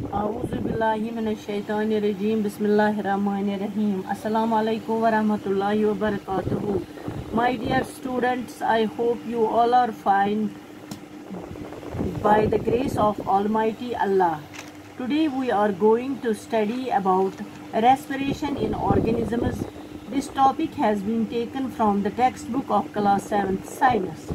Auzubillahiminash-shaytanir-rajim. Bismillahir-rahmanir-rahim. Assalamualaikum warahmatullahi wabarakatuh. My dear students, I hope you all are fine by the grace of Almighty Allah. Today we are going to study about respiration in organisms. This topic has been taken from the textbook of class 7th science.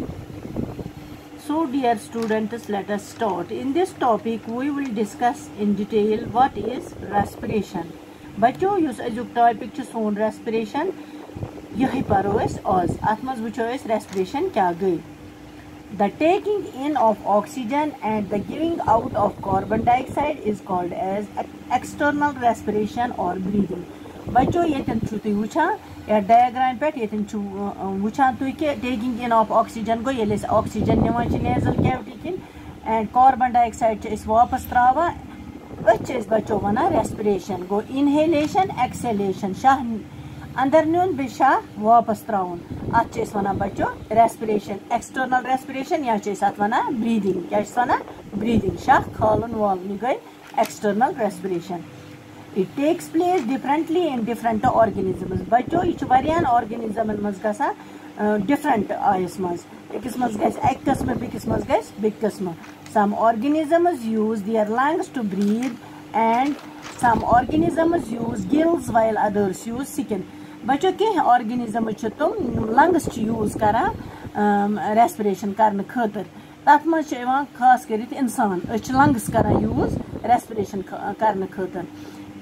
So dear students, let us start. In this topic we will discuss in detail what is respiration. बच्चों use अजुक topic च सोन respiration यही परो अस आज अत मज वुचो अस respiration क्या गई. The taking in of oxygen and the giving out of carbon dioxide is called as external respiration or breathing. बच्चों येतन छु तुई वुछान या डायग्राम पे येतन छु वुछान तुई के टेकिंग इन ऑफ ऑक्सीजन को येले ऑक्सीजन निवान छ नेजल कैविटी किन एंड कार्बन डाइऑक्साइड छ इस वापस त्रावा अच इस बच्चों वना रेस्पिरेशन गो इनहेलेशन एक्सहेलेशन शाह अंदर न्यून बिशा वापस त्राउन अच इस वना बच्चों रेस्पिरेशन एक्सटर्नल रेस्पिरेशन या छ इस वना ब्रीदिंग क्या इस वना ब्रीदिंग शाह खालन वालन गई external respiration. It takes place differently in different organisms. बच्चों ये वारियान organism मज गसा different आयस मज एकस मज गस एक किस्म बेकिस मज गस बिग किस्म. Some organisms use their lungs to breathe and some organisms use gills while others use skin. बच्चों के organism छ तुम lungs च use करा respiration करने खातिर तथ मज छ यवान खास करित इंसान अछ lungs करा use respiration करने खातिर.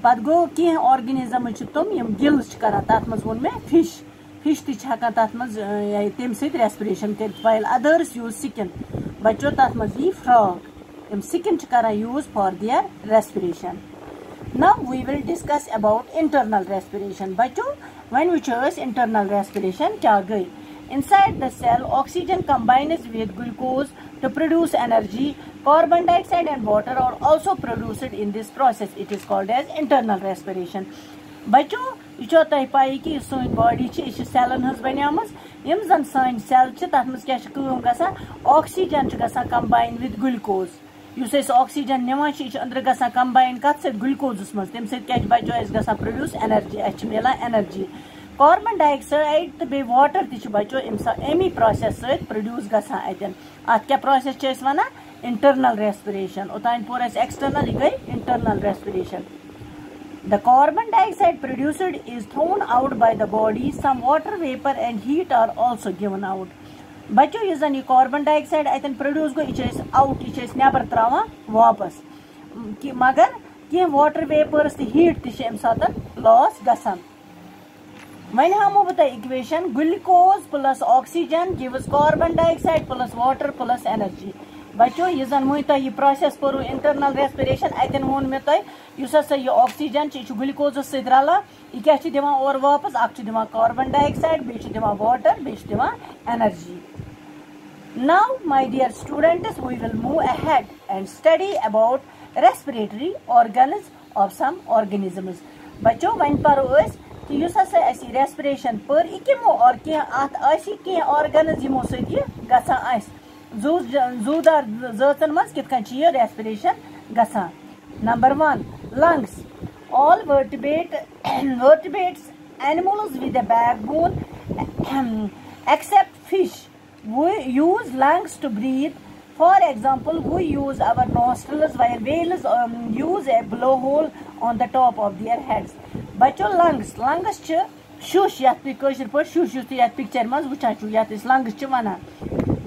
पत गो कह ऑर्गेनिज्म तुम यम गिल्स करा तथ मज वो मे फिश तक तथ मज तम रेस्पिरेशन कर वाइल अदर्स यूज सिकन. बच्चों तथ मज यी फ्रॉग यम सिकन करा use for their respiration. Now we will discuss about internal respiration. बच्चों वन वुचो इंटरनल रेस्पिरेशन क्या गई. Inside the cell, oxygen combines with glucose to produce energy. Carbon dioxide and water are also produced in this process. It is called as internal respiration. बच्चों ये तह पाई कि सोन body यह सेलन हज बनियामज यम जन सान सेल तथ मज क्या गसा ऑक्सीजन गसा कंबाइन विद ग्लूकोज युस ऑक्सीजन निवान अंदर गसा कंबाइन कत ग्लूकोजस मज तम क्या बच्चों गसा प्रोड्यूस एनर्जी मिलान एनर्जी. कार्बन डाइऑक्साइड तो बे वाटर ती बच्चों अमी प्रोसेस प्रोड्यूस गसा अतन अत क्या प्रोसेस वन इंटरनल रेस्पिरेशन. ओतान पोर एक्सटर्नल गई internal respiration. The carbon dioxide produced is thrown out by the body. Some water vapour and heat are also given out. बच्चों यह जन कार्बन डाइऑक्साइड अतन प्रोड्यूस गो यह आउट यह नबर त्रावान वापस मगर कह वाटर वेपर्स हीट तम सात लॉस गसान. वन हमो बह equation glucose plus oxygen gives carbon dioxide plus water plus energy. बच्चों यह जन वो यह प्रोसेस करो इंटरनल रेस्पिरेशन अतन वो मे तुम यह ऑक्सीजन ग्लूकोज सत रला यह क्या दिवान और वापस अख दिवान कार्बन डाइऑक्साइड बे वाटर बे energy. Now my dear students we will move ahead and study about respiratory organs of some organisms. बच्चों वन परो कि रेस्पिरेशन पर यमो और कह ऑर्गन्स यमो सत जूदार जाचन मज कित रेस्पिरेशन गसान. Number 1 lungs. All vertebrates animals with a backbone except fish we use lungs to breathe. For example, we use our nostrils while whales use a blowhole on the top of their heads. बच्चों lungs shush shush picture मज वुचान lungs one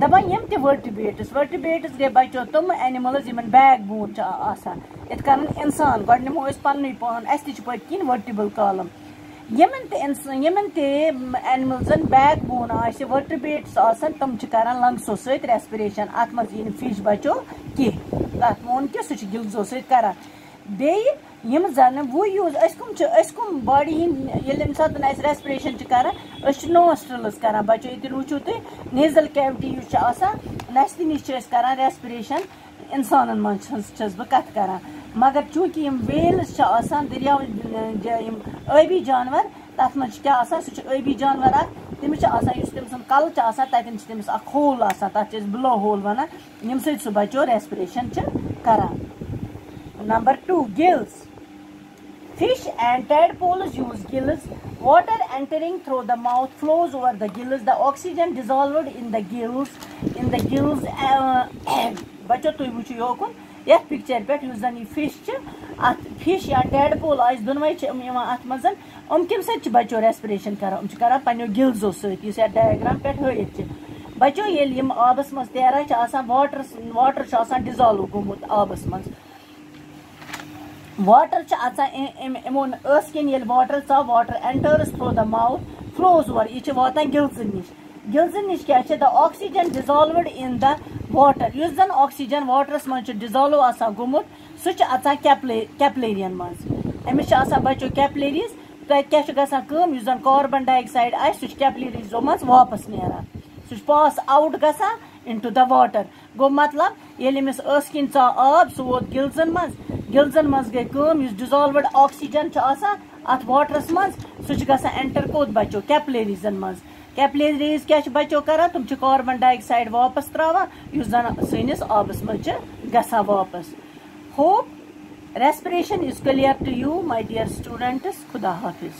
दपान यम vertebrates गए बच्चों तुम animals in back bone इत कन इंसान गो नमो पन पान अस किन वर्टिबल कॉलम यमन एनिमल्सन बैक बोन वर्टिब्रेट्स तम करान लंग्सो सत रेस्पिरेशन. अत मज फिश बच्चों कह तथ मोन कि सह गिल्सो सत करान. बे यम जन वो यूज कम बॉडी ये सात रेस्पिरेशन करान नोस्ट्रल्स करान. बच्चों ये वुचो तुम नेजल कैविटी नस्त नश करान रेस्पिरेशन इंसान मज बह कत करान. मगर चूंकि यम वेल्स दरिया आबी जानवर तथ मज क्या सह आबी जानवर तमिस तम कल तथन तमिस होल तथ ब्लो होल वन यम सह बच्चों रेस्पिरेशन करान. Number 2, gills. Fish and tadpoles use gills. Water entering through the mouth flows over the gills. The oxygen dissolved in the gills. बच्चों तुम वो योकुन ये पिक्चर पे जन यह फिश या टैडपोल आज दोनों अत मज कम सत बच्चों रेस्पिरेशन कर पनो गिल्सो सत डायग्राम पे हत बच्चों ये आबस मज तैरान वाटर डिजॉल्व गोमुत आबस मज वाटर इमोन किन वाटर चा water enters through the mouth flows over यह वातान गिल्सन निश क्या the oxygen dissolved in the water युस जन ऑक्सीजन वाटरस मज डिजॉल्व गोमुत सह कैपलेरियन मज अमिस बच्चों कैपलेरीज क्या गसान जन कार्बन डाइऑक्साइड आ कैपलेरीजो मज वापस नेरान सह पास आउट गसान इनटू द वाटर गो मतलब ये अमिस किन चा आब सह वोत गिल्जन मज गई डिजॉल्वड ऑक्सीजन अत वाटरस मज सह एंटर कोत बच्चों कैपलेरीजन मज कैपलेरीज क्या बच्चों कर तुम कार्बन डाइऑक्साइड वापस त्रावान जन सनिस आबस मज गसान वापस hope respiration is clear to you my dear students खुदा हाफिज।